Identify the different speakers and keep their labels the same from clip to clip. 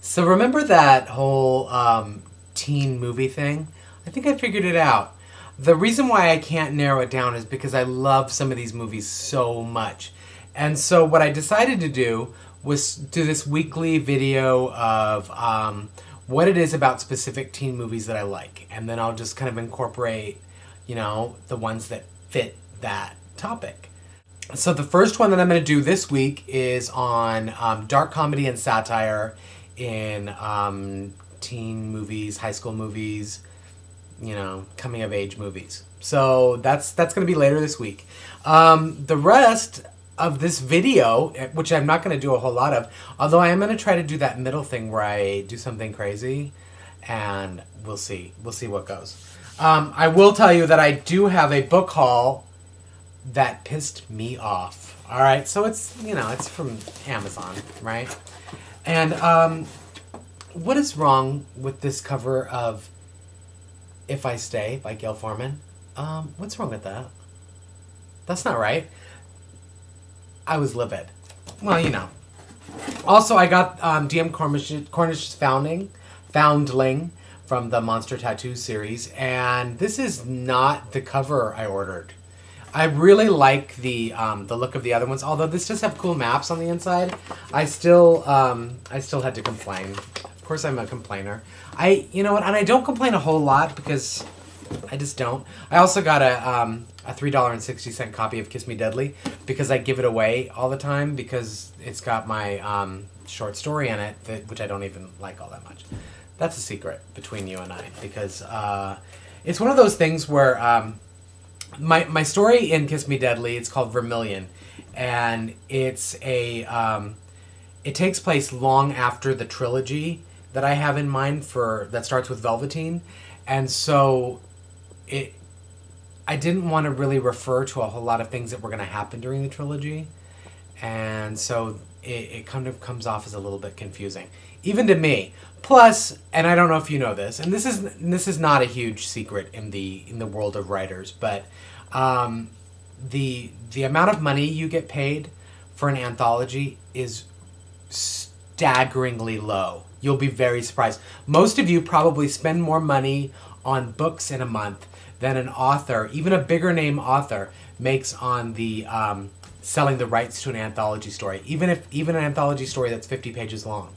Speaker 1: So remember that whole teen movie thing? I think I figured it out. The reason why I can't narrow it down is because I love some of these movies so much. And so what I decided to do was do this weekly video of what it is about specific teen movies that I like. And then I'll just kind of incorporate, you know, the ones that fit that topic. So the first one that I'm going to do this week is on dark comedy and satire in teen movies, high school movies, you know, coming of age movies. So that's going to be later this week. The rest of this video, which I'm not going to do a whole lot of, although I am going to try to do that middle thing where I do something crazy, and we'll see what goes. I will tell you that I do have a book haul that pissed me off. All right, so it's, you know, it's from Amazon, right? And what is wrong with this cover of If I Stay by Gail Forman? What's wrong with that? That's not right. I was livid. Well, you know. Also, I got DM Cornish's Foundling from the Monster Tattoo series, and this is not the cover I ordered. I really like the look of the other ones, although this does have cool maps on the inside. I still had to complain. Of course, I'm a complainer. You know what? And I don't complain a whole lot because I just don't. I also got a $3.60 copy of Kiss Me Deadly because I give it away all the time because it's got my short story in it, which I don't even like all that much. That's a secret between you and I because it's one of those things where my story in Kiss Me Deadly, it's called Vermilion, and it's it takes place long after the trilogy that I have in mind that starts with Velveteen, and so I didn't want to really refer to a whole lot of things that were going to happen during the trilogy, and so it kind of comes off as a little bit confusing, even to me. Plus, and I don't know if you know this, and this is not a huge secret in the world of writers, but the amount of money you get paid for an anthology is staggeringly low. You'll be very surprised. Most of you probably spend more money on books in a month than an author, even a bigger name author, makes on the selling the rights to an anthology story, even an anthology story that's 50 pages long.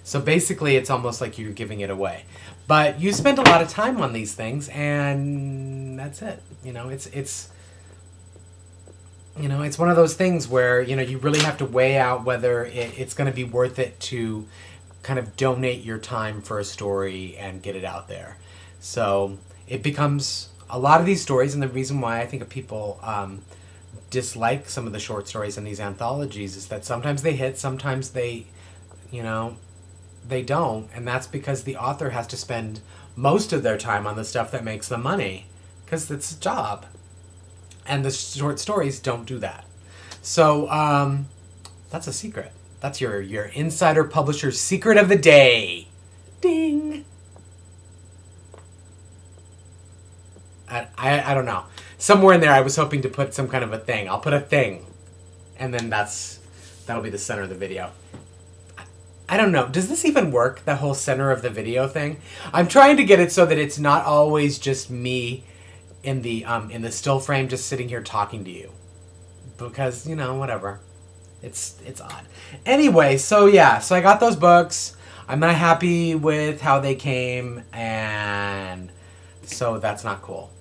Speaker 1: So basically, it's almost like you're giving it away. But you spend a lot of time on these things, and that's it. You know, it's one of those things where, you know, you really have to weigh out whether it's going to be worth it to kind of donate your time for a story and get it out there. So it becomes a lot of these stories, and the reason why I think people dislike some of the short stories in these anthologies is that sometimes they hit, sometimes they, you know, they don't, and that's because the author has to spend most of their time on the stuff that makes them money, because it's a job, and the short stories don't do that. So that's a secret. That's your insider publisher secret of the day. Ding. I don't know. Somewhere in there I was hoping to put some kind of a thing. I'll put a thing, and then that'll be the center of the video. I don't know. Does this even work, the whole center of the video thing? I'm trying to get it so that it's not always just me in the still frame just sitting here talking to you. Because, you know, whatever. It's odd. Anyway, so yeah. So I got those books. I'm not happy with how they came, and so that's not cool.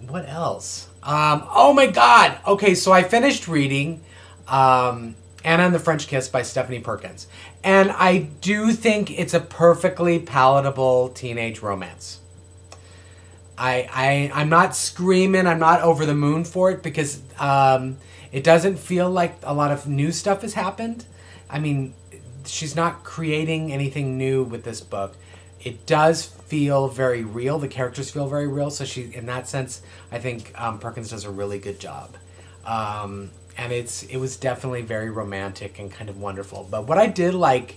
Speaker 1: What else? Oh my god! Okay, so I finished reading Anna and the French Kiss by Stephanie Perkins. And I do think it's a perfectly palatable teenage romance. I'm not screaming, I'm not over the moon for it because it doesn't feel like a lot of new stuff has happened. I mean, she's not creating anything new with this book. It does feel very real. The characters feel very real. So in that sense, I think Perkins does a really good job. And it was definitely very romantic and kind of wonderful. But what I did like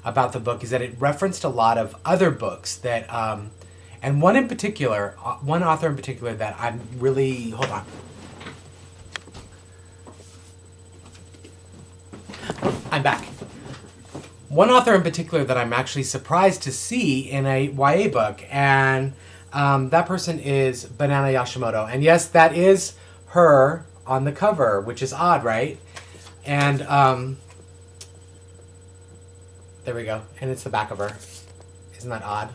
Speaker 1: about the book is that it referenced a lot of other books that, and one author in particular that I'm really, hold on. I'm back. one author in particular that I'm actually surprised to see in a YA book, and that person is Banana Yashimoto. And yes, that is her on the cover, which is odd, right? And there we go. And it's the back of her. Isn't that odd?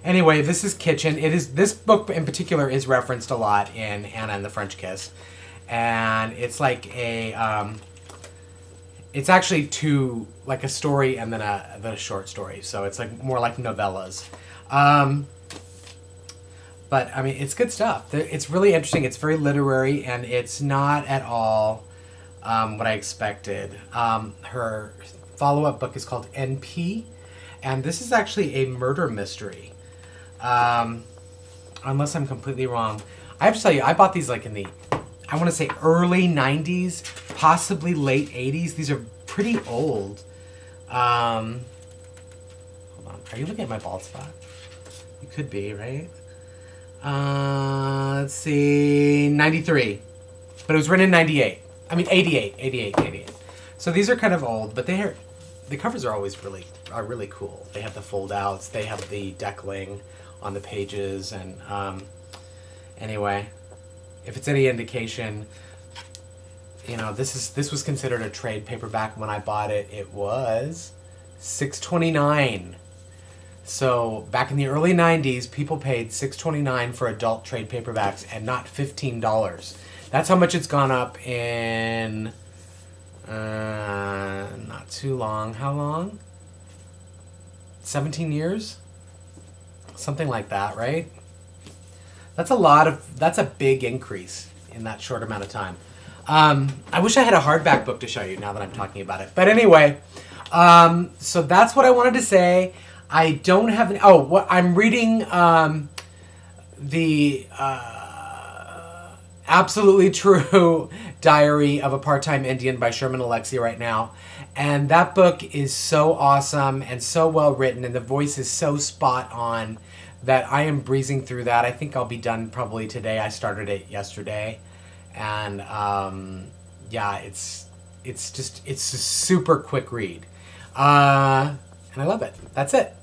Speaker 1: Anyway, this is Kitchen. This book in particular is referenced a lot in Anna and the French Kiss. And it's like a it's actually like a story and then a short story. So it's like more like novellas. But I mean, it's good stuff. It's really interesting. It's very literary, and it's not at all what I expected. Her follow-up book is called NP, and this is actually a murder mystery. Unless I'm completely wrong. I have to tell you, I bought these like in the, I want to say early 90s, possibly late 80s. These are pretty old. Hold on. Are you looking at my bald spot? You could be, right? Let's see, 93. But it was written in 98. I mean, 88. So these are kind of old, but the covers are always really cool. They have the fold outs, they have the deckling on the pages, and anyway, if it's any indication, you know, this was considered a trade paperback when I bought it. It was $6.29. So back in the early 90s, people paid $6.29 for adult trade paperbacks and not $15. That's how much it's gone up in not too long. How long? 17 years? Something like that, right? That's a big increase in that short amount of time. I wish I had a hardback book to show you now that I'm talking about it. But anyway, so that's what I wanted to say. I don't have any, I'm reading the Absolutely True Diary of a Part-Time Indian by Sherman Alexie right now. And that book is so awesome and so well written, and the voice is so spot on that I am breezing through that. I think I'll be done probably today. I started it yesterday. And yeah, it's a super quick read. And I love it. That's it.